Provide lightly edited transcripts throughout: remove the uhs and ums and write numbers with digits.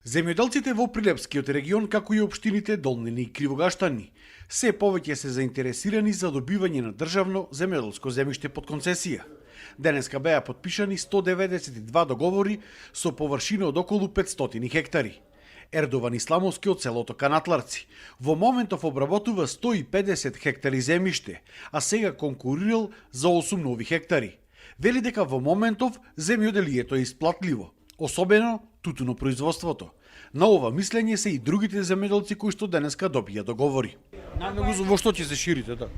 Земјоделците во Прилепскиот регион, како и општините Долнини и Кривогаштани, се повеќе се заинтересирани за добивање на државно земјоделско земјиште под концесија. Денеска беа потпишани 192 договори со површина од околу 500 хектари. Ердован Исламовски од селото Канатларци во моментов обработува 150 хектари земјиште, а сега конкурирал за 8 нови хектари. Вели дека во моментов земјоделието е исплатливо, особено тутунопроизводството. На ова мислење се и другите земјоделци кои што денеска добија договори. Најмногу во што ќе се ширите, да?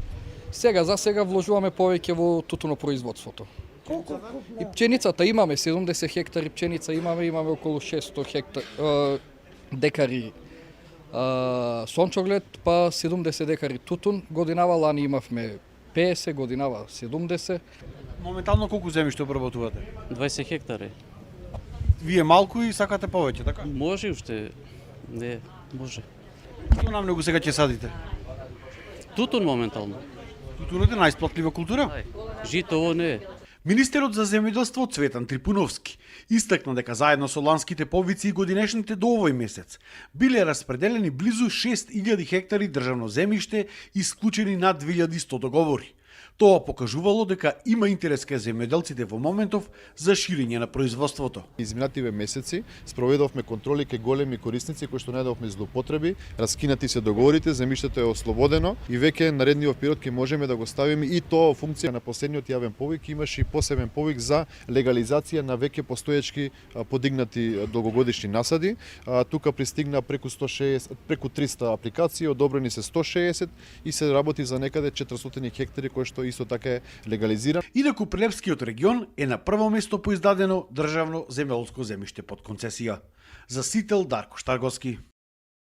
За сега вложуваме повеќе во тутунопроизводството. Колку? И пченицата имаме 70 хектари пченица, имаме околу 600 декари сончоглед, па 70 декари тутун. Годинава лани имавме 50, годинава 70. Моментално колку земјиште обработувате? 20 хектари. Вие малку и сакате повеќе, така? Може уште, не, може. Што намногу сега ќе садите? Тутун моментално. Тутунот е најисплатлива култура? Жито ово не е. Министерот за земјоделство Цветан Трипуновски истакна дека заедно со ланските повици и годинешните до овој месец биле распределени близу 6000 хектари државно земјиште и склучени над 2100 договори. Тоа покажувало дека има интерес кај земјоделците во моментов за ширење на производството. Изминативе месеци спроведовме контроли кај големи корисници кои што најдовме злоупотреби, раскинати се договорите, земјиштето е ослободено и веќе наредниот период ќе можеме да го ставиме и тоа функција на последниот јавен повик имаше и посебен повик за легализација на веќе постоечки подигнати долгогодишни насади. Тука пристигна преку 300 апликации, одобрени се 160 и се работи за некаде 400 хектари кои што исто така е легализиран. Инаку Прилепскиот регион е на прво место по издадено државно земјоделско земјиште под концесија. За Сител Дарко Штарговски.